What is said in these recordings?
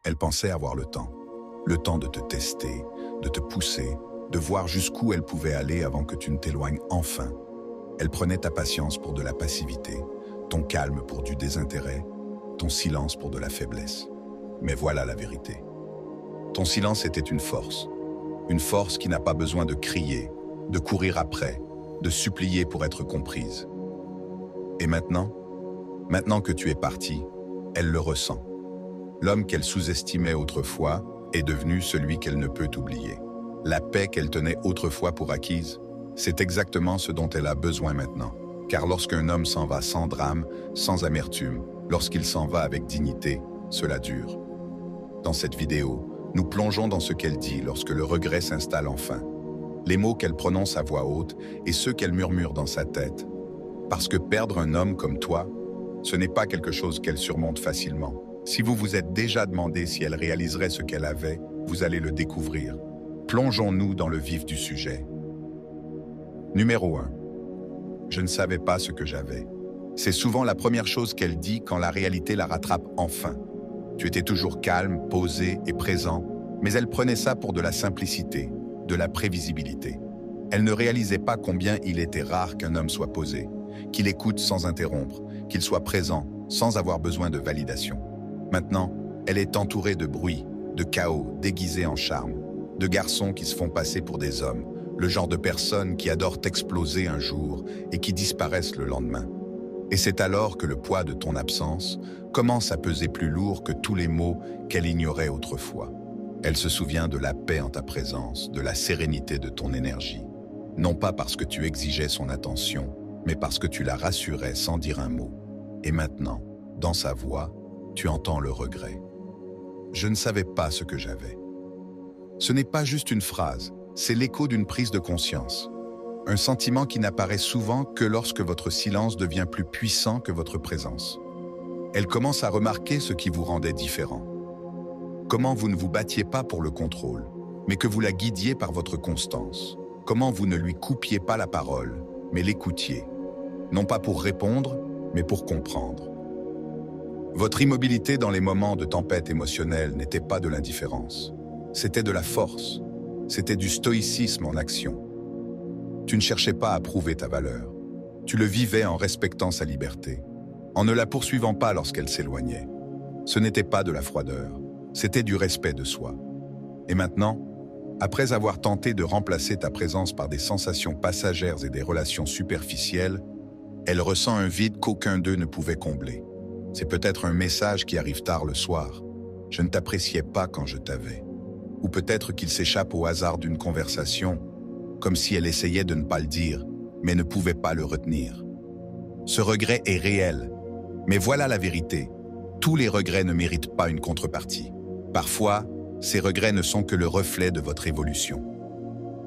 Elle pensait avoir le temps. Le temps de te tester, de te pousser, de voir jusqu'où elle pouvait aller avant que tu ne t'éloignes enfin. Elle prenait ta patience pour de la passivité, ton calme pour du désintérêt, ton silence pour de la faiblesse. Mais voilà la vérité. Ton silence était une force qui n'a pas besoin de crier, de courir après, de supplier pour être comprise. Et maintenant que tu es parti, elle le ressent. L'homme qu'elle sous-estimait autrefois est devenu celui qu'elle ne peut oublier. La paix qu'elle tenait autrefois pour acquise, c'est exactement ce dont elle a besoin maintenant. Car lorsqu'un homme s'en va sans drame, sans amertume, lorsqu'il s'en va avec dignité, cela dure. Dans cette vidéo, nous plongeons dans ce qu'elle dit lorsque le regret s'installe enfin. Les mots qu'elle prononce à voix haute et ceux qu'elle murmure dans sa tête. Parce que perdre un homme comme toi, ce n'est pas quelque chose qu'elle surmonte facilement. Si vous vous êtes déjà demandé si elle réaliserait ce qu'elle avait, vous allez le découvrir. Plongeons-nous dans le vif du sujet. Numéro 1. Je ne savais pas ce que j'avais. C'est souvent la première chose qu'elle dit quand la réalité la rattrape enfin. Tu étais toujours calme, posé et présent, mais elle prenait ça pour de la simplicité, de la prévisibilité. Elle ne réalisait pas combien il était rare qu'un homme soit posé, qu'il écoute sans interrompre, qu'il soit présent sans avoir besoin de validation. Maintenant, elle est entourée de bruit, de chaos déguisés en charme, de garçons qui se font passer pour des hommes, le genre de personnes qui adorent exploser un jour et qui disparaissent le lendemain. Et c'est alors que le poids de ton absence commence à peser plus lourd que tous les mots qu'elle ignorait autrefois. Elle se souvient de la paix en ta présence, de la sérénité de ton énergie. Non pas parce que tu exigeais son attention, mais parce que tu la rassurais sans dire un mot. Et maintenant, dans sa voix, tu entends le regret. Je ne savais pas ce que j'avais. Ce n'est pas juste une phrase, c'est l'écho d'une prise de conscience. Un sentiment qui n'apparaît souvent que lorsque votre silence devient plus puissant que votre présence. Elle commence à remarquer ce qui vous rendait différent. Comment vous ne vous battiez pas pour le contrôle, mais que vous la guidiez par votre constance. Comment vous ne lui coupiez pas la parole, mais l'écoutiez. Non pas pour répondre, mais pour comprendre. Votre immobilité dans les moments de tempête émotionnelle n'était pas de l'indifférence. C'était de la force. C'était du stoïcisme en action. Tu ne cherchais pas à prouver ta valeur. Tu le vivais en respectant sa liberté, en ne la poursuivant pas lorsqu'elle s'éloignait. Ce n'était pas de la froideur, c'était du respect de soi. Et maintenant, après avoir tenté de remplacer ta présence par des sensations passagères et des relations superficielles, elle ressent un vide qu'aucun d'eux ne pouvait combler. C'est peut-être un message qui arrive tard le soir. Je ne t'appréciais pas quand je t'avais. Ou peut-être qu'il s'échappe au hasard d'une conversation, comme si elle essayait de ne pas le dire, mais ne pouvait pas le retenir. Ce regret est réel, mais voilà la vérité. Tous les regrets ne méritent pas une contrepartie. Parfois, ces regrets ne sont que le reflet de votre évolution.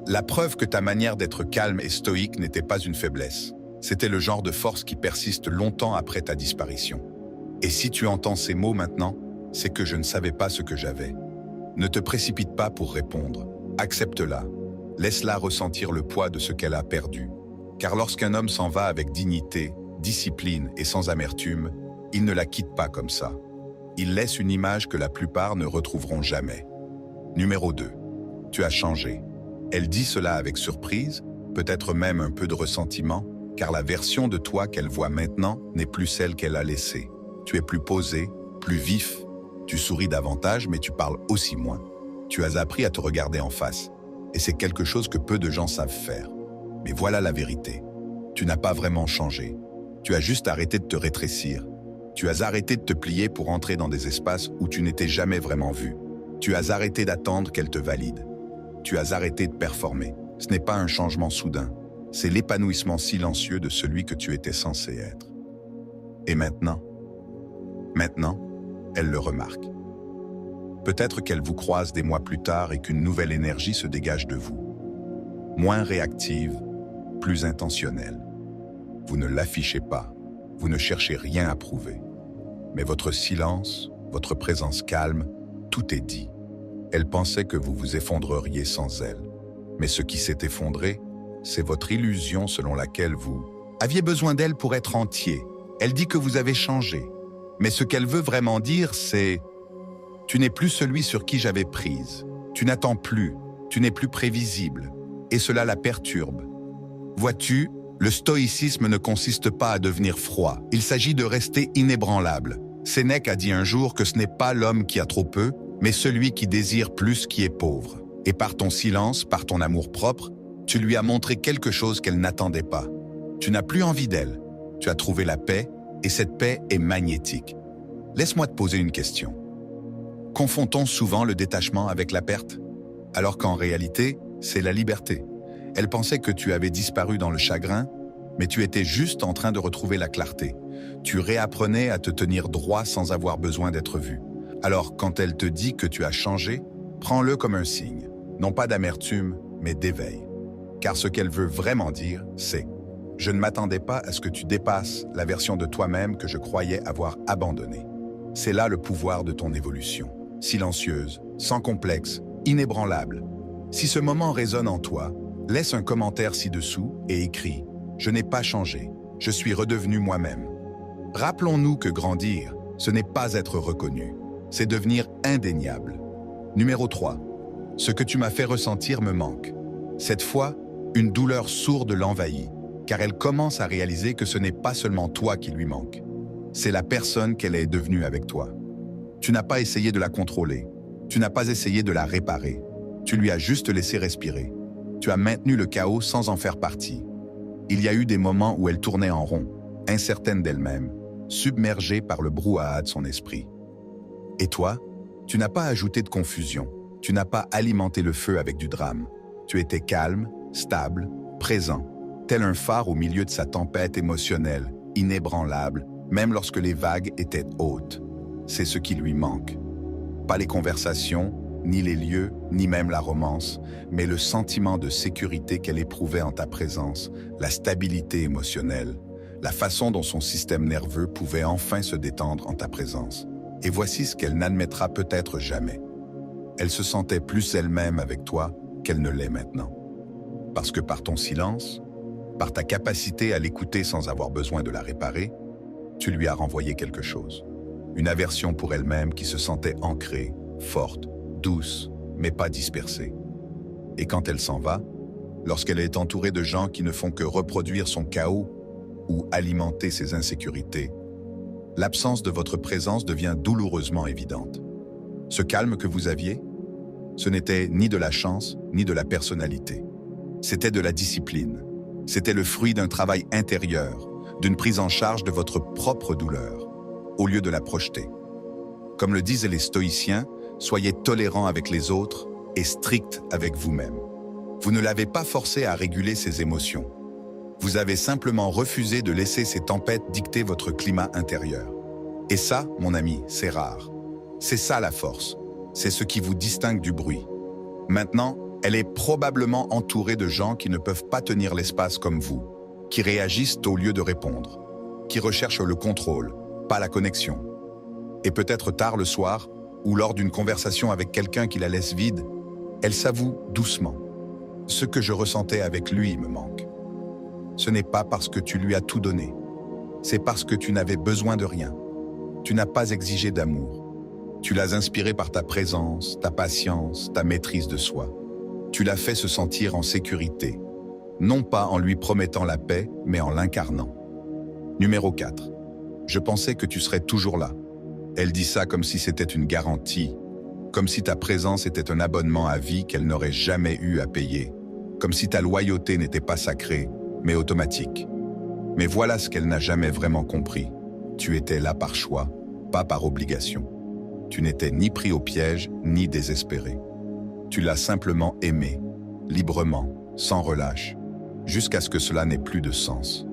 La preuve que ta manière d'être calme et stoïque n'était pas une faiblesse. C'était le genre de force qui persiste longtemps après ta disparition. Et si tu entends ces mots maintenant, c'est que je ne savais pas ce que j'avais. Ne te précipite pas pour répondre. Accepte-la. Laisse-la ressentir le poids de ce qu'elle a perdu. Car lorsqu'un homme s'en va avec dignité, discipline et sans amertume, il ne la quitte pas comme ça. Il laisse une image que la plupart ne retrouveront jamais. Numéro 2. Tu as changé. Elle dit cela avec surprise, peut-être même un peu de ressentiment, car la version de toi qu'elle voit maintenant n'est plus celle qu'elle a laissée. Tu es plus posé, plus vif. Tu souris davantage, mais tu parles aussi moins. Tu as appris à te regarder en face. Et c'est quelque chose que peu de gens savent faire. Mais voilà la vérité. Tu n'as pas vraiment changé. Tu as juste arrêté de te rétrécir. Tu as arrêté de te plier pour entrer dans des espaces où tu n'étais jamais vraiment vu. Tu as arrêté d'attendre qu'elle te valide. Tu as arrêté de performer. Ce n'est pas un changement soudain. C'est l'épanouissement silencieux de celui que tu étais censé être. Et maintenant, elle le remarque. Peut-être qu'elle vous croise des mois plus tard et qu'une nouvelle énergie se dégage de vous. Moins réactive, plus intentionnelle. Vous ne l'affichez pas, vous ne cherchez rien à prouver. Mais votre silence, votre présence calme, tout est dit. Elle pensait que vous vous effondreriez sans elle. Mais ce qui s'est effondré, c'est votre illusion selon laquelle vous aviez besoin d'elle pour être entier. Elle dit que vous avez changé. Mais ce qu'elle veut vraiment dire, c'est Tu n'es plus celui sur qui j'avais prise. Tu n'attends plus, tu n'es plus prévisible. Et cela la perturbe. Vois-tu, le stoïcisme ne consiste pas à devenir froid. Il s'agit de rester inébranlable. Sénèque a dit un jour que ce n'est pas l'homme qui a trop peu, mais celui qui désire plus qui est pauvre. Et par ton silence, par ton amour-propre, tu lui as montré quelque chose qu'elle n'attendait pas. Tu n'as plus envie d'elle. Tu as trouvé la paix, et cette paix est magnétique. Laisse-moi te poser une question. Confond-on souvent le détachement avec la perte? Alors qu'en réalité, c'est la liberté. Elle pensait que tu avais disparu dans le chagrin, mais tu étais juste en train de retrouver la clarté. Tu réapprenais à te tenir droit sans avoir besoin d'être vu. Alors, quand elle te dit que tu as changé, prends-le comme un signe, non pas d'amertume, mais d'éveil. Car ce qu'elle veut vraiment dire, c'est « Je ne m'attendais pas à ce que tu dépasses la version de toi-même que je croyais avoir abandonnée. » C'est là le pouvoir de ton évolution. Silencieuse, sans complexe, inébranlable. Si ce moment résonne en toi, laisse un commentaire ci-dessous et écris « Je n'ai pas changé, je suis redevenu moi-même ». Rappelons-nous que grandir, ce n'est pas être reconnu, c'est devenir indéniable. Numéro 3. Ce que tu m'as fait ressentir me manque. Cette fois, une douleur sourde l'envahit, car elle commence à réaliser que ce n'est pas seulement toi qui lui manque. C'est la personne qu'elle est devenue avec toi. Tu n'as pas essayé de la contrôler, tu n'as pas essayé de la réparer, tu lui as juste laissé respirer. Tu as maintenu le chaos sans en faire partie. Il y a eu des moments où elle tournait en rond, incertaine d'elle-même, submergée par le brouhaha de son esprit. Et toi, tu n'as pas ajouté de confusion, tu n'as pas alimenté le feu avec du drame. Tu étais calme, stable, présent, tel un phare au milieu de sa tempête émotionnelle, inébranlable, même lorsque les vagues étaient hautes. C'est ce qui lui manque. Pas les conversations, ni les lieux, ni même la romance, mais le sentiment de sécurité qu'elle éprouvait en ta présence, la stabilité émotionnelle, la façon dont son système nerveux pouvait enfin se détendre en ta présence. Et voici ce qu'elle n'admettra peut-être jamais. Elle se sentait plus elle-même avec toi qu'elle ne l'est maintenant. Parce que par ton silence, par ta capacité à l'écouter sans avoir besoin de la réparer, tu lui as renvoyé quelque chose. Une aversion pour elle-même qui se sentait ancrée, forte, douce, mais pas dispersée. Et quand elle s'en va, lorsqu'elle est entourée de gens qui ne font que reproduire son chaos ou alimenter ses insécurités, l'absence de votre présence devient douloureusement évidente. Ce calme que vous aviez, ce n'était ni de la chance, ni de la personnalité. C'était de la discipline. C'était le fruit d'un travail intérieur, d'une prise en charge de votre propre douleur, au lieu de la projeter. Comme le disent les stoïciens, soyez tolérants avec les autres et stricts avec vous-même. Vous ne l'avez pas forcé à réguler ses émotions. Vous avez simplement refusé de laisser ces tempêtes dicter votre climat intérieur. Et ça, mon ami, c'est rare. C'est ça la force. C'est ce qui vous distingue du bruit. Maintenant, elle est probablement entourée de gens qui ne peuvent pas tenir l'espace comme vous, qui réagissent au lieu de répondre, qui recherchent le contrôle, pas la connexion. Et peut-être tard le soir, ou lors d'une conversation avec quelqu'un qui la laisse vide, elle s'avoue doucement. Ce que je ressentais avec lui me manque. Ce n'est pas parce que tu lui as tout donné. C'est parce que tu n'avais besoin de rien. Tu n'as pas exigé d'amour. Tu l'as inspiré par ta présence, ta patience, ta maîtrise de soi. Tu l'as fait se sentir en sécurité, non pas en lui promettant la paix, mais en l'incarnant. Numéro 4. Je pensais que tu serais toujours là. Elle dit ça comme si c'était une garantie, comme si ta présence était un abonnement à vie qu'elle n'aurait jamais eu à payer, comme si ta loyauté n'était pas sacrée, mais automatique. Mais voilà ce qu'elle n'a jamais vraiment compris. Tu étais là par choix, pas par obligation. Tu n'étais ni pris au piège, ni désespéré. Tu l'as simplement aimé, librement, sans relâche, jusqu'à ce que cela n'ait plus de sens.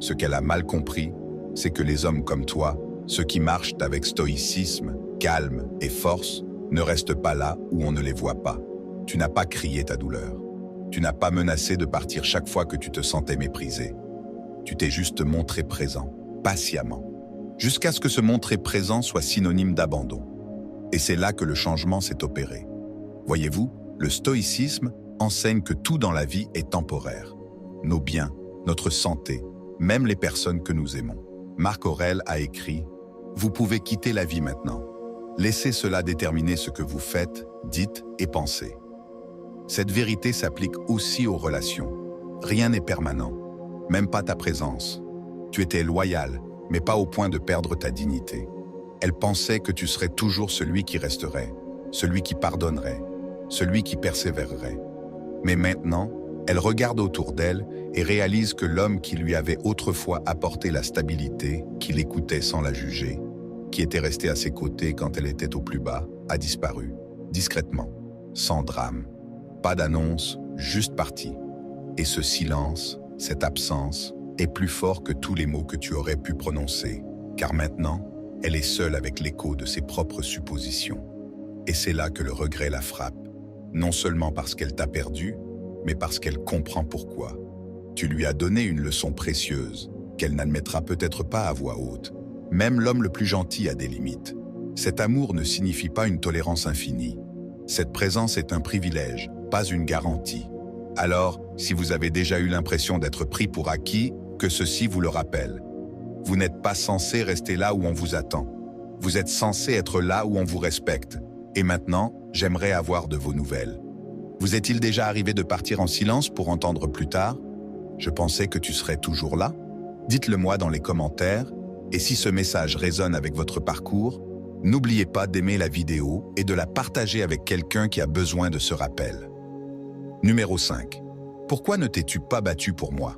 Ce qu'elle a mal compris, c'est que les hommes comme toi, ceux qui marchent avec stoïcisme, calme et force, ne restent pas là où on ne les voit pas. Tu n'as pas crié ta douleur. Tu n'as pas menacé de partir chaque fois que tu te sentais méprisé. Tu t'es juste montré présent, patiemment, jusqu'à ce que ce montrer présent soit synonyme d'abandon. Et c'est là que le changement s'est opéré. Voyez-vous, le stoïcisme enseigne que tout dans la vie est temporaire. Nos biens, notre santé, même les personnes que nous aimons. Marc Aurèle a écrit « Vous pouvez quitter la vie maintenant. Laissez cela déterminer ce que vous faites, dites et pensez. Cette vérité s'applique aussi aux relations. Rien n'est permanent, même pas ta présence. Tu étais loyal, mais pas au point de perdre ta dignité. Elle pensait que tu serais toujours celui qui resterait, celui qui pardonnerait, celui qui persévérerait. Mais maintenant, elle regarde autour d'elle et réalise que l'homme qui lui avait autrefois apporté la stabilité, qui l'écoutait sans la juger, qui était resté à ses côtés quand elle était au plus bas, a disparu, discrètement, sans drame. Pas d'annonce, juste parti. Et ce silence, cette absence, est plus fort que tous les mots que tu aurais pu prononcer, car maintenant, elle est seule avec l'écho de ses propres suppositions. Et c'est là que le regret la frappe, non seulement parce qu'elle t'a perdu, mais parce qu'elle comprend pourquoi. Tu lui as donné une leçon précieuse, qu'elle n'admettra peut-être pas à voix haute. Même l'homme le plus gentil a des limites. Cet amour ne signifie pas une tolérance infinie. Cette présence est un privilège, pas une garantie. Alors, si vous avez déjà eu l'impression d'être pris pour acquis, que ceci vous le rappelle. Vous n'êtes pas censé rester là où on vous attend. Vous êtes censé être là où on vous respecte. Et maintenant, j'aimerais avoir de vos nouvelles. Vous est-il déjà arrivé de partir en silence pour entendre plus tard? Je pensais que tu serais toujours là. Dites-le moi dans les commentaires. Et si ce message résonne avec votre parcours, n'oubliez pas d'aimer la vidéo et de la partager avec quelqu'un qui a besoin de ce rappel. Numéro 5. Pourquoi ne t'es-tu pas battu pour moi?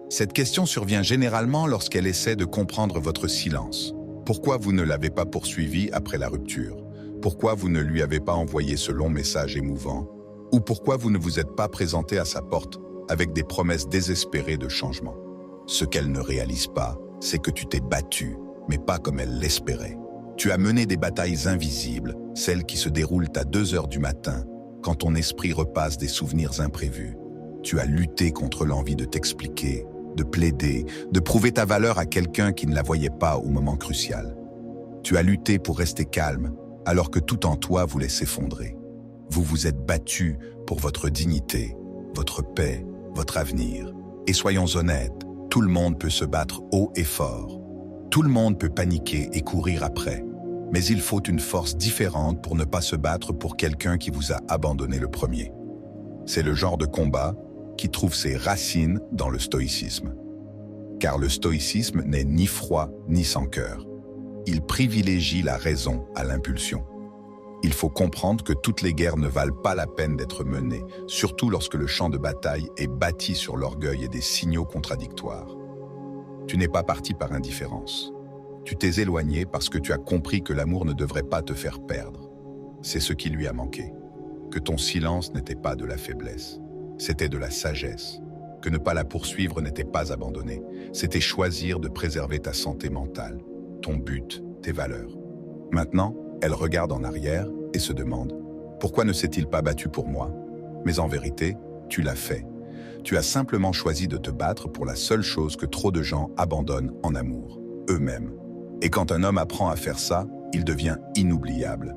Cette question survient généralement lorsqu'elle essaie de comprendre votre silence. Pourquoi vous ne l'avez pas poursuivi après la rupture? Pourquoi vous ne lui avez pas envoyé ce long message émouvant? Ou pourquoi vous ne vous êtes pas présenté à sa porte avec des promesses désespérées de changement? Ce qu'elle ne réalise pas, c'est que tu t'es battu, mais pas comme elle l'espérait. Tu as mené des batailles invisibles, celles qui se déroulent à 2 heures du matin, quand ton esprit repasse des souvenirs imprévus. Tu as lutté contre l'envie de t'expliquer, de plaider, de prouver ta valeur à quelqu'un qui ne la voyait pas au moment crucial. Tu as lutté pour rester calme, alors que tout en toi voulait s'effondrer. Vous vous êtes battu pour votre dignité, votre paix, votre avenir. Et soyons honnêtes, tout le monde peut se battre haut et fort. Tout le monde peut paniquer et courir après. Mais il faut une force différente pour ne pas se battre pour quelqu'un qui vous a abandonné le premier. C'est le genre de combat qui trouve ses racines dans le stoïcisme. Car le stoïcisme n'est ni froid ni sans cœur. Il privilégie la raison à l'impulsion. Il faut comprendre que toutes les guerres ne valent pas la peine d'être menées, surtout lorsque le champ de bataille est bâti sur l'orgueil et des signaux contradictoires. Tu n'es pas parti par indifférence. Tu t'es éloigné parce que tu as compris que l'amour ne devrait pas te faire perdre. C'est ce qui lui a manqué. Que ton silence n'était pas de la faiblesse, c'était de la sagesse. Que ne pas la poursuivre n'était pas abandonner, c'était choisir de préserver ta santé mentale, ton but, tes valeurs. Maintenant, elle regarde en arrière et se demande « Pourquoi ne s'est-il pas battu pour moi ?» Mais en vérité, tu l'as fait. Tu as simplement choisi de te battre pour la seule chose que trop de gens abandonnent en amour, eux-mêmes. Et quand un homme apprend à faire ça, il devient inoubliable,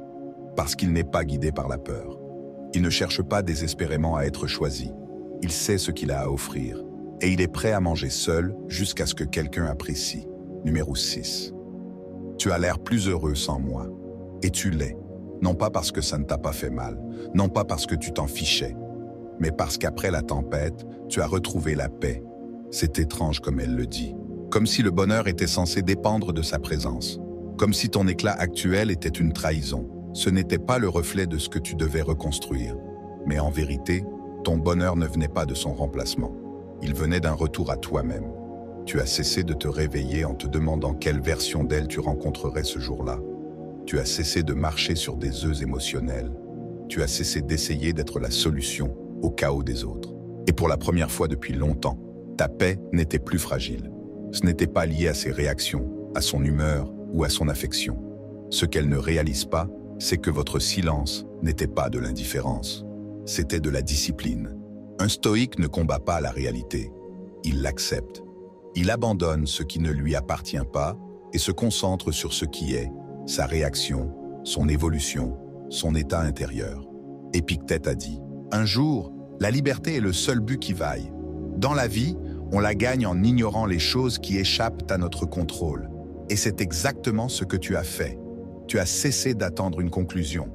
parce qu'il n'est pas guidé par la peur. Il ne cherche pas désespérément à être choisi. Il sait ce qu'il a à offrir, et il est prêt à manger seul jusqu'à ce que quelqu'un apprécie. Numéro 6. Tu as l'air plus heureux sans moi. Et tu l'es, non pas parce que ça ne t'a pas fait mal, non pas parce que tu t'en fichais, mais parce qu'après la tempête, tu as retrouvé la paix. C'est étrange comme elle le dit, comme si le bonheur était censé dépendre de sa présence, comme si ton éclat actuel était une trahison. Ce n'était pas le reflet de ce que tu devais reconstruire, mais en vérité, ton bonheur ne venait pas de son remplacement, il venait d'un retour à toi-même. Tu as cessé de te réveiller en te demandant quelle version d'elle tu rencontrerais ce jour-là. Tu as cessé de marcher sur des œufs émotionnels. Tu as cessé d'essayer d'être la solution au chaos des autres. Et pour la première fois depuis longtemps, ta paix n'était plus fragile. Ce n'était pas lié à ses réactions, à son humeur ou à son affection. Ce qu'elle ne réalise pas, c'est que votre silence n'était pas de l'indifférence. C'était de la discipline. Un stoïque ne combat pas la réalité. Il l'accepte. Il abandonne ce qui ne lui appartient pas et se concentre sur ce qui est, sa réaction, son évolution, son état intérieur. Épictète a dit « Un jour, la liberté est le seul but qui vaille. Dans la vie, on la gagne en ignorant les choses qui échappent à notre contrôle. Et c'est exactement ce que tu as fait. Tu as cessé d'attendre une conclusion.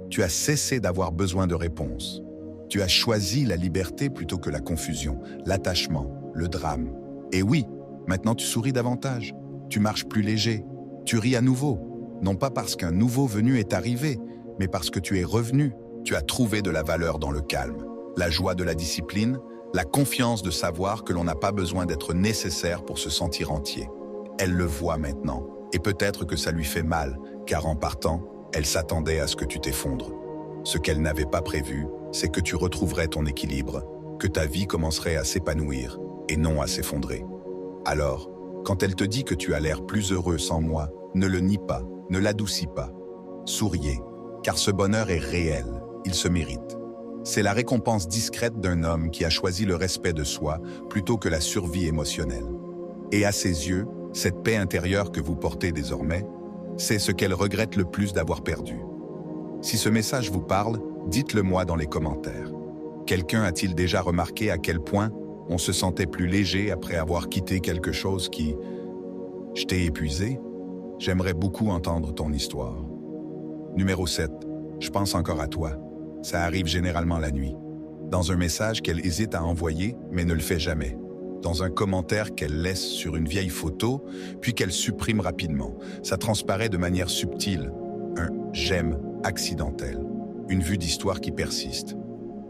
Tu as cessé d'avoir besoin de réponses. Tu as choisi la liberté plutôt que la confusion, l'attachement, le drame. Et oui, maintenant tu souris davantage. Tu marches plus léger. Tu ris à nouveau. Non pas parce qu'un nouveau venu est arrivé, mais parce que tu es revenu. Tu as trouvé de la valeur dans le calme, la joie de la discipline, la confiance de savoir que l'on n'a pas besoin d'être nécessaire pour se sentir entier. Elle le voit maintenant, et peut-être que ça lui fait mal, car en partant, elle s'attendait à ce que tu t'effondres. Ce qu'elle n'avait pas prévu, c'est que tu retrouverais ton équilibre, que ta vie commencerait à s'épanouir et non à s'effondrer. Alors, quand elle te dit que tu as l'air plus heureux sans moi, ne le nie pas, ne l'adoucis pas. Souriez, car ce bonheur est réel, il se mérite. C'est la récompense discrète d'un homme qui a choisi le respect de soi plutôt que la survie émotionnelle. Et à ses yeux, cette paix intérieure que vous portez désormais, c'est ce qu'elle regrette le plus d'avoir perdu. Si ce message vous parle, dites-le moi dans les commentaires. Quelqu'un a-t-il déjà remarqué à quel point on se sentait plus léger après avoir quitté quelque chose qui... Je t'ai épuisé? J'aimerais beaucoup entendre ton histoire. Numéro 7. Je pense encore à toi. Ça arrive généralement la nuit. Dans un message qu'elle hésite à envoyer, mais ne le fait jamais. Dans un commentaire qu'elle laisse sur une vieille photo, puis qu'elle supprime rapidement. Ça transparaît de manière subtile. Un « j'aime » accidentel. Une vue d'histoire qui persiste.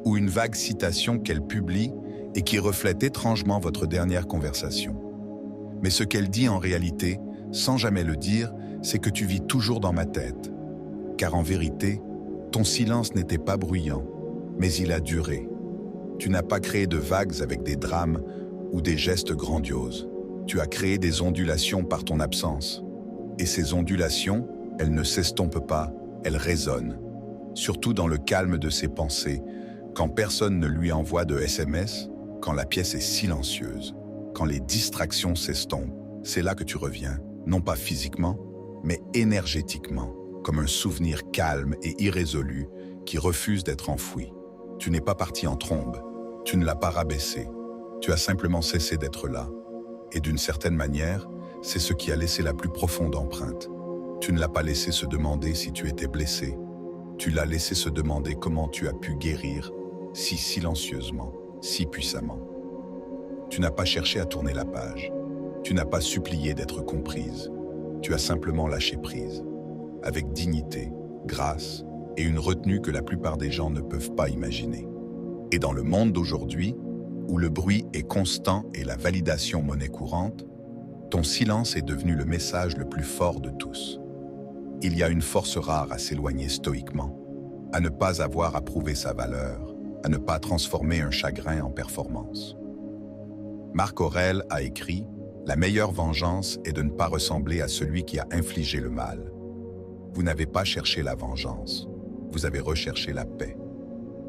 Ou une vague citation qu'elle publie et qui reflète étrangement votre dernière conversation. Mais ce qu'elle dit en réalité, sans jamais le dire, c'est que tu vis toujours dans ma tête. Car en vérité, ton silence n'était pas bruyant, mais il a duré. Tu n'as pas créé de vagues avec des drames ou des gestes grandioses. Tu as créé des ondulations par ton absence. Et ces ondulations, elles ne s'estompent pas, elles résonnent. Surtout dans le calme de ses pensées, quand personne ne lui envoie de SMS, quand la pièce est silencieuse, quand les distractions s'estompent, c'est là que tu reviens, non pas physiquement, mais énergétiquement, comme un souvenir calme et irrésolu qui refuse d'être enfoui. Tu n'es pas parti en trombe, tu ne l'as pas rabaissé, tu as simplement cessé d'être là. Et d'une certaine manière, c'est ce qui a laissé la plus profonde empreinte. Tu ne l'as pas laissé se demander si tu étais blessé, tu l'as laissé se demander comment tu as pu guérir si silencieusement, si puissamment. Tu n'as pas cherché à tourner la page, tu n'as pas supplié d'être comprise, tu as simplement lâché prise, avec dignité, grâce et une retenue que la plupart des gens ne peuvent pas imaginer. Et dans le monde d'aujourd'hui, où le bruit est constant et la validation monnaie courante, ton silence est devenu le message le plus fort de tous. Il y a une force rare à s'éloigner stoïquement, à ne pas avoir à prouver sa valeur, à ne pas transformer un chagrin en performance. Marc Aurèle a écrit « La meilleure vengeance est de ne pas ressembler à celui qui a infligé le mal. Vous n'avez pas cherché la vengeance, vous avez recherché la paix.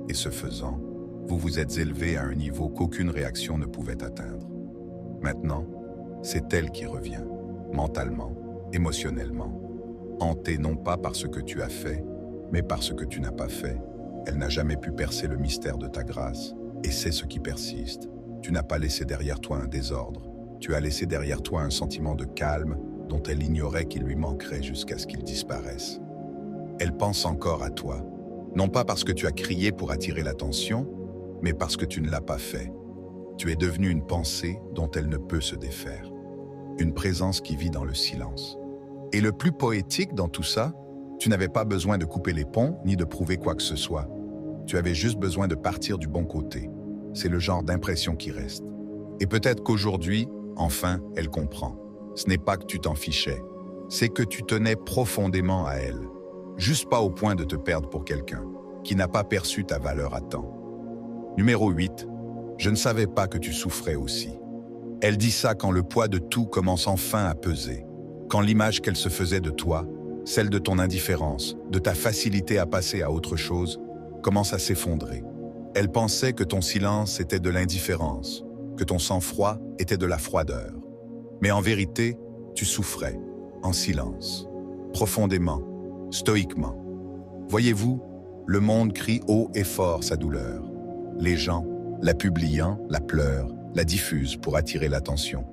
Et ce faisant, vous vous êtes élevé à un niveau qu'aucune réaction ne pouvait atteindre. Maintenant, c'est elle qui revient, mentalement, émotionnellement, hantée non pas par ce que tu as fait, mais par ce que tu n'as pas fait. Elle n'a jamais pu percer le mystère de ta grâce, et c'est ce qui persiste. Tu n'as pas laissé derrière toi un désordre, tu as laissé derrière toi un sentiment de calme dont elle ignorait qu'il lui manquerait jusqu'à ce qu'il disparaisse. Elle pense encore à toi, non pas parce que tu as crié pour attirer l'attention, mais parce que tu ne l'as pas fait. Tu es devenu une pensée dont elle ne peut se défaire, une présence qui vit dans le silence. Et le plus poétique dans tout ça, tu n'avais pas besoin de couper les ponts ni de prouver quoi que ce soit. Tu avais juste besoin de partir du bon côté. C'est le genre d'impression qui reste. Et peut-être qu'aujourd'hui, enfin, elle comprend. Ce n'est pas que tu t'en fichais, c'est que tu tenais profondément à elle. Juste pas au point de te perdre pour quelqu'un qui n'a pas perçu ta valeur à temps. Numéro 8. Je ne savais pas que tu souffrais aussi. Elle dit ça quand le poids de tout commence enfin à peser. Quand l'image qu'elle se faisait de toi, celle de ton indifférence, de ta facilité à passer à autre chose, commence à s'effondrer. Elle pensait que ton silence était de l'indifférence, que ton sang-froid était de la froideur. Mais en vérité, tu souffrais, en silence, profondément, stoïquement. Voyez-vous, le monde crie haut et fort sa douleur. Les gens, la publiant, la pleurent, la diffusent pour attirer l'attention.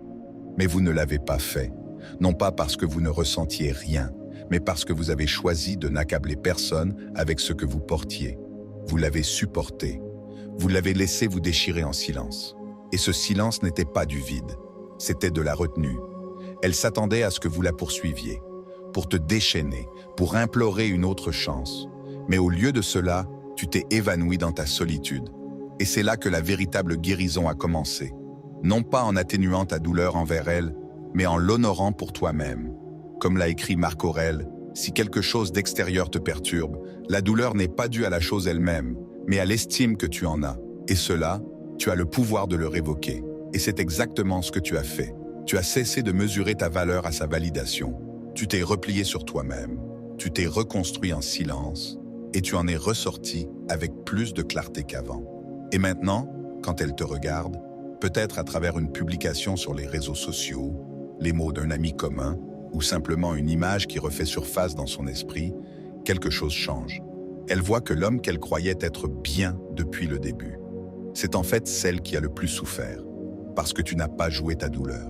Mais vous ne l'avez pas fait, non pas parce que vous ne ressentiez rien, mais parce que vous avez choisi de n'accabler personne avec ce que vous portiez. Vous l'avez supporté. Vous l'avez laissé vous déchirer en silence. Et ce silence n'était pas du vide, c'était de la retenue. Elle s'attendait à ce que vous la poursuiviez, pour te déchaîner, pour implorer une autre chance. Mais au lieu de cela, tu t'es évanoui dans ta solitude. Et c'est là que la véritable guérison a commencé. Non pas en atténuant ta douleur envers elle, mais en l'honorant pour toi-même. Comme l'a écrit Marc Aurèle, si quelque chose d'extérieur te perturbe, la douleur n'est pas due à la chose elle-même, mais à l'estime que tu en as. Et cela, tu as le pouvoir de le révoquer. Et c'est exactement ce que tu as fait. Tu as cessé de mesurer ta valeur à sa validation. Tu t'es replié sur toi-même. Tu t'es reconstruit en silence. Et tu en es ressorti avec plus de clarté qu'avant. Et maintenant, quand elle te regarde, peut-être à travers une publication sur les réseaux sociaux, les mots d'un ami commun, ou simplement une image qui refait surface dans son esprit, quelque chose change. Elle voit que l'homme qu'elle croyait être bien depuis le début, c'est en fait celle qui a le plus souffert, parce que tu n'as pas joué ta douleur.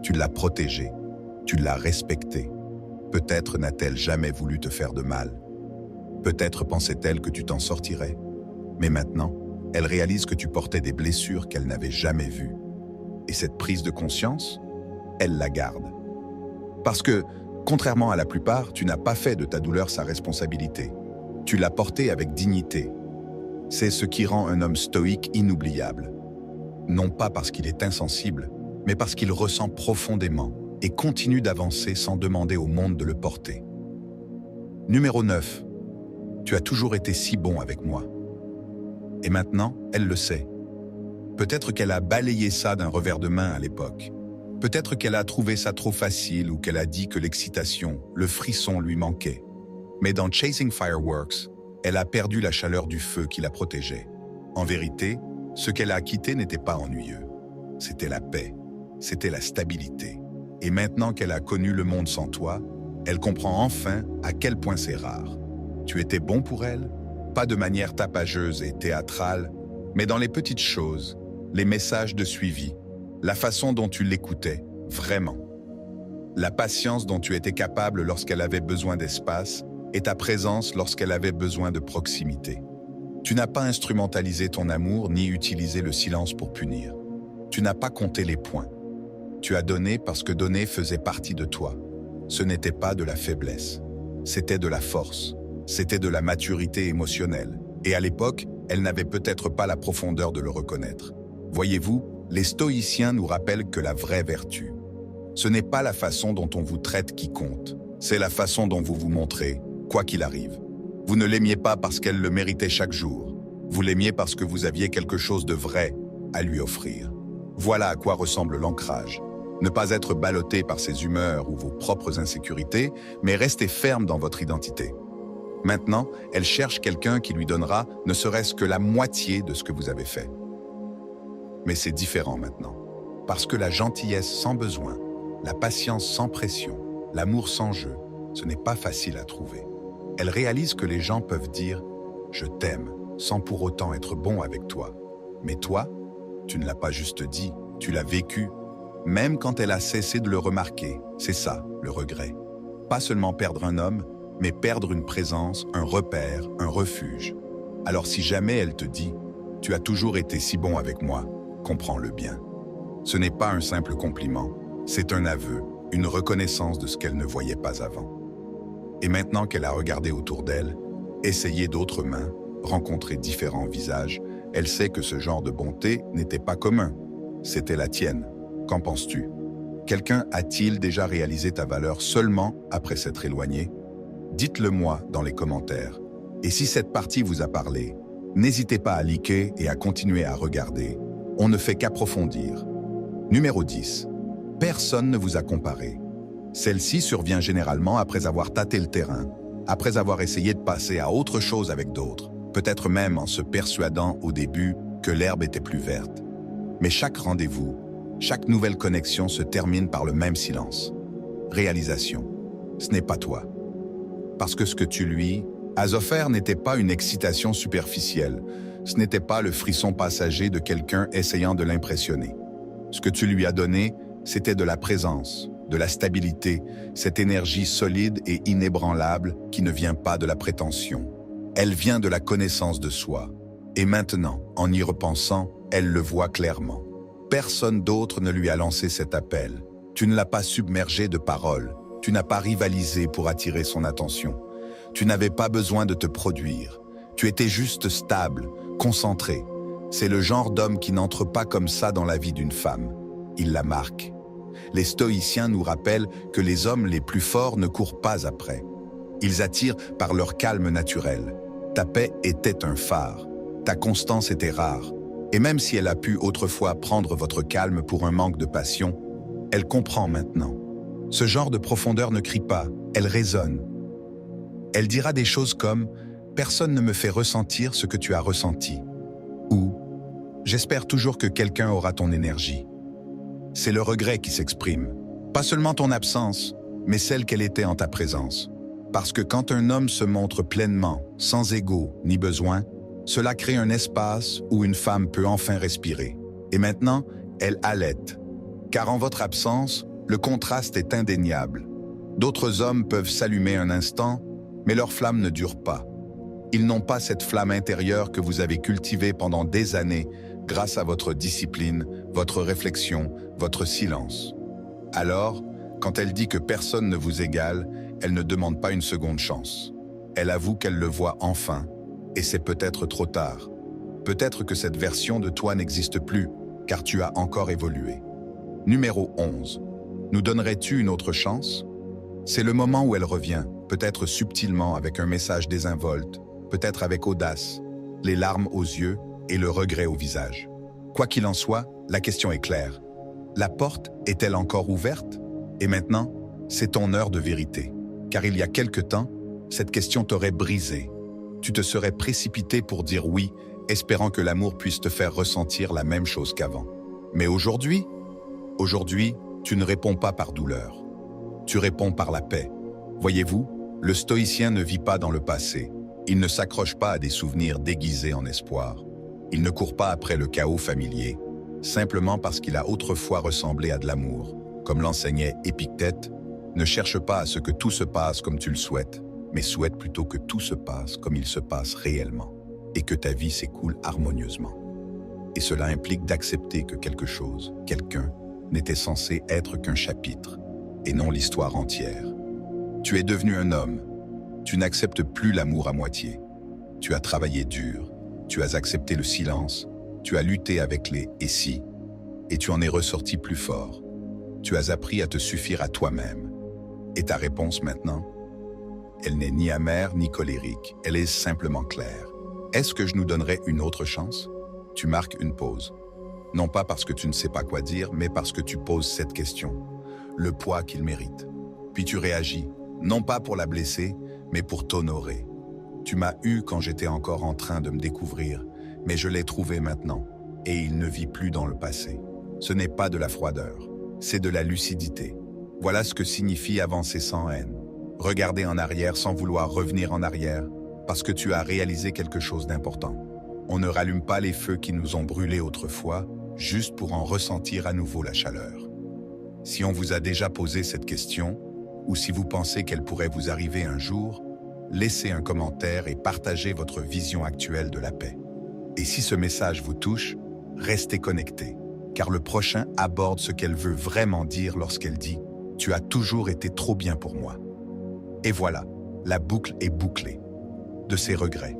Tu l'as protégée, tu l'as respectée. Peut-être n'a-t-elle jamais voulu te faire de mal. Peut-être pensait-elle que tu t'en sortirais. Mais maintenant, elle réalise que tu portais des blessures qu'elle n'avait jamais vues. Et cette prise de conscience, elle la garde. Parce que, contrairement à la plupart, tu n'as pas fait de ta douleur sa responsabilité. Tu l'as portée avec dignité. C'est ce qui rend un homme stoïque inoubliable. Non pas parce qu'il est insensible, mais parce qu'il ressent profondément et continue d'avancer sans demander au monde de le porter. Numéro 9. Tu as toujours été si bon avec moi. Et maintenant, elle le sait. Peut-être qu'elle a balayé ça d'un revers de main à l'époque. Peut-être qu'elle a trouvé ça trop facile ou qu'elle a dit que l'excitation, le frisson lui manquait. Mais dans Chasing Fireworks, elle a perdu la chaleur du feu qui la protégeait. En vérité, ce qu'elle a quitté n'était pas ennuyeux. C'était la paix, c'était la stabilité. Et maintenant qu'elle a connu le monde sans toi, elle comprend enfin à quel point c'est rare. Tu étais bon pour elle, pas de manière tapageuse et théâtrale, mais dans les petites choses, les messages de suivi, la façon dont tu l'écoutais, vraiment. La patience dont tu étais capable lorsqu'elle avait besoin d'espace et ta présence lorsqu'elle avait besoin de proximité. Tu n'as pas instrumentalisé ton amour ni utilisé le silence pour punir. Tu n'as pas compté les points. Tu as donné parce que donner faisait partie de toi. Ce n'était pas de la faiblesse. C'était de la force. C'était de la maturité émotionnelle. Et à l'époque, elle n'avait peut-être pas la profondeur de le reconnaître. Voyez-vous, les stoïciens nous rappellent que la vraie vertu, ce n'est pas la façon dont on vous traite qui compte, c'est la façon dont vous vous montrez, quoi qu'il arrive. Vous ne l'aimiez pas parce qu'elle le méritait chaque jour. Vous l'aimiez parce que vous aviez quelque chose de vrai à lui offrir. Voilà à quoi ressemble l'ancrage. Ne pas être ballotté par ses humeurs ou vos propres insécurités, mais rester ferme dans votre identité. Maintenant, elle cherche quelqu'un qui lui donnera ne serait-ce que la moitié de ce que vous avez fait. Mais c'est différent maintenant. Parce que la gentillesse sans besoin, la patience sans pression, l'amour sans jeu, ce n'est pas facile à trouver. Elle réalise que les gens peuvent dire « je t'aime » sans pour autant être bon avec toi. Mais toi, tu ne l'as pas juste dit, tu l'as vécu. Même quand elle a cessé de le remarquer, c'est ça, le regret. Pas seulement perdre un homme, mais perdre une présence, un repère, un refuge. Alors si jamais elle te dit « tu as toujours été si bon avec moi », comprends-le bien. Ce n'est pas un simple compliment, c'est un aveu, une reconnaissance de ce qu'elle ne voyait pas avant. Et maintenant qu'elle a regardé autour d'elle, essayé d'autres mains, rencontré différents visages, elle sait que ce genre de bonté n'était pas commun. C'était la tienne. Qu'en penses-tu? Quelqu'un a-t-il déjà réalisé ta valeur seulement après s'être éloigné? Dites-le moi dans les commentaires. Et si cette partie vous a parlé, n'hésitez pas à liker et à continuer à regarder. On ne fait qu'approfondir. Numéro 10. Personne ne vous a comparé. Celle-ci survient généralement après avoir tâté le terrain, après avoir essayé de passer à autre chose avec d'autres, peut-être même en se persuadant au début que l'herbe était plus verte. Mais chaque rendez-vous, chaque nouvelle connexion se termine par le même silence. Réalisation. Ce n'est pas toi. Parce que ce que tu lui as offert n'était pas une excitation superficielle, ce n'était pas le frisson passager de quelqu'un essayant de l'impressionner. Ce que tu lui as donné, c'était de la présence, de la stabilité, cette énergie solide et inébranlable qui ne vient pas de la prétention. Elle vient de la connaissance de soi. Et maintenant, en y repensant, elle le voit clairement. Personne d'autre ne lui a lancé cet appel. Tu ne l'as pas submergé de paroles. Tu n'as pas rivalisé pour attirer son attention. Tu n'avais pas besoin de te produire. Tu étais juste stable, concentré. C'est le genre d'homme qui n'entre pas comme ça dans la vie d'une femme. Il la marque. Les stoïciens nous rappellent que les hommes les plus forts ne courent pas après. Ils attirent par leur calme naturel. Ta paix était un phare. Ta constance était rare. Et même si elle a pu autrefois prendre votre calme pour un manque de passion, elle comprend maintenant. Ce genre de profondeur ne crie pas, elle résonne. Elle dira des choses comme « Personne ne me fait ressentir ce que tu as ressenti » ou « J'espère toujours que quelqu'un aura ton énergie ». C'est le regret qui s'exprime. Pas seulement ton absence, mais celle qu'elle était en ta présence. Parce que quand un homme se montre pleinement, sans ego ni besoin, cela crée un espace où une femme peut enfin respirer. Et maintenant, elle allaite. Car en votre absence, le contraste est indéniable. D'autres hommes peuvent s'allumer un instant, mais leur flamme ne dure pas. Ils n'ont pas cette flamme intérieure que vous avez cultivée pendant des années grâce à votre discipline, votre réflexion, votre silence. Alors, quand elle dit que personne ne vous égale, elle ne demande pas une seconde chance. Elle avoue qu'elle le voit enfin, et c'est peut-être trop tard. Peut-être que cette version de toi n'existe plus, car tu as encore évolué. Numéro 11. Nous donnerais-tu une autre chance? C'est le moment où elle revient, peut-être subtilement avec un message désinvolte, peut-être avec audace, les larmes aux yeux et le regret au visage. Quoi qu'il en soit, la question est claire. La porte est-elle encore ouverte? Et maintenant, c'est ton heure de vérité. Car il y a quelque temps, cette question t'aurait brisé. Tu te serais précipité pour dire oui, espérant que l'amour puisse te faire ressentir la même chose qu'avant. Mais aujourd'hui, tu ne réponds pas par douleur. Tu réponds par la paix. Voyez-vous, le stoïcien ne vit pas dans le passé. Il ne s'accroche pas à des souvenirs déguisés en espoir. Il ne court pas après le chaos familier, simplement parce qu'il a autrefois ressemblé à de l'amour. Comme l'enseignait Épictète, ne cherche pas à ce que tout se passe comme tu le souhaites, mais souhaite plutôt que tout se passe comme il se passe réellement, et que ta vie s'écoule harmonieusement. Et cela implique d'accepter que quelque chose, quelqu'un, n'était censé être qu'un chapitre, et non l'histoire entière. Tu es devenu un homme. Tu n'acceptes plus l'amour à moitié. Tu as travaillé dur, tu as accepté le silence, tu as lutté avec les « et si », et tu en es ressorti plus fort. Tu as appris à te suffire à toi-même. Et ta réponse maintenant? Elle n'est ni amère ni colérique, elle est simplement claire. Est-ce que je nous donnerais une autre chance? Tu marques une pause. Non pas parce que tu ne sais pas quoi dire, mais parce que tu poses cette question, le poids qu'il mérite. Puis tu réagis, non pas pour la blesser, mais pour t'honorer. Tu m'as eu quand j'étais encore en train de me découvrir, mais je l'ai trouvé maintenant, et il ne vit plus dans le passé. Ce n'est pas de la froideur, c'est de la lucidité. Voilà ce que signifie avancer sans haine. Regarder en arrière sans vouloir revenir en arrière, parce que tu as réalisé quelque chose d'important. On ne rallume pas les feux qui nous ont brûlés autrefois, juste pour en ressentir à nouveau la chaleur. Si on vous a déjà posé cette question, ou si vous pensez qu'elle pourrait vous arriver un jour, laissez un commentaire et partagez votre vision actuelle de la paix. Et si ce message vous touche, restez connectés, car le prochain aborde ce qu'elle veut vraiment dire lorsqu'elle dit « Tu as toujours été trop bien pour moi ». Et voilà, la boucle est bouclée. De ses regrets.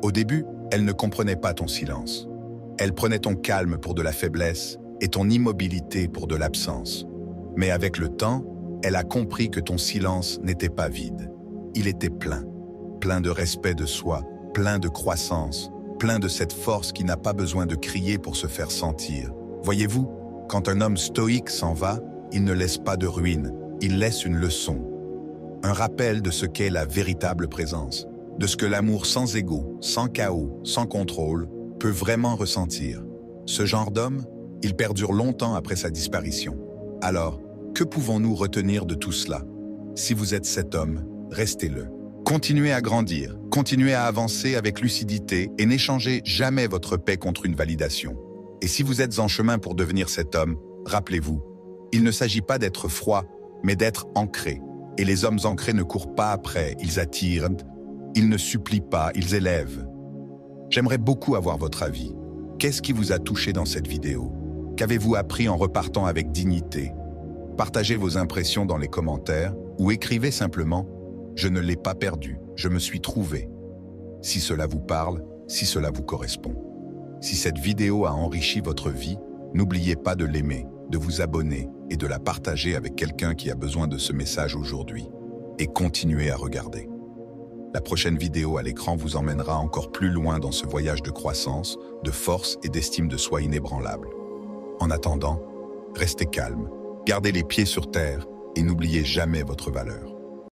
Au début, elle ne comprenait pas ton silence. Elle prenait ton calme pour de la faiblesse et ton immobilité pour de l'absence. Mais avec le temps, elle a compris que ton silence n'était pas vide. Il était plein. Plein de respect de soi, plein de croissance, plein de cette force qui n'a pas besoin de crier pour se faire sentir. Voyez-vous, quand un homme stoïque s'en va, il ne laisse pas de ruine, il laisse une leçon. Un rappel de ce qu'est la véritable présence, de ce que l'amour sans ego, sans chaos, sans contrôle, peut vraiment ressentir. Ce genre d'homme, il perdure longtemps après sa disparition. Alors, que pouvons-nous retenir de tout cela? Si vous êtes cet homme, restez-le. Continuez à grandir, continuez à avancer avec lucidité et n'échangez jamais votre paix contre une validation. Et si vous êtes en chemin pour devenir cet homme, rappelez-vous, il ne s'agit pas d'être froid, mais d'être ancré. Et les hommes ancrés ne courent pas après, ils attirent, ils ne supplient pas, ils élèvent. J'aimerais beaucoup avoir votre avis. Qu'est-ce qui vous a touché dans cette vidéo? Qu'avez-vous appris en repartant avec dignité? Partagez vos impressions dans les commentaires ou écrivez simplement « Je ne l'ai pas perdu, je me suis trouvé ». Si cela vous parle, si cela vous correspond. Si cette vidéo a enrichi votre vie, n'oubliez pas de l'aimer, de vous abonner et de la partager avec quelqu'un qui a besoin de ce message aujourd'hui. Et continuez à regarder. La prochaine vidéo à l'écran vous emmènera encore plus loin dans ce voyage de croissance, de force et d'estime de soi inébranlable. En attendant, restez calme, gardez les pieds sur terre et n'oubliez jamais votre valeur.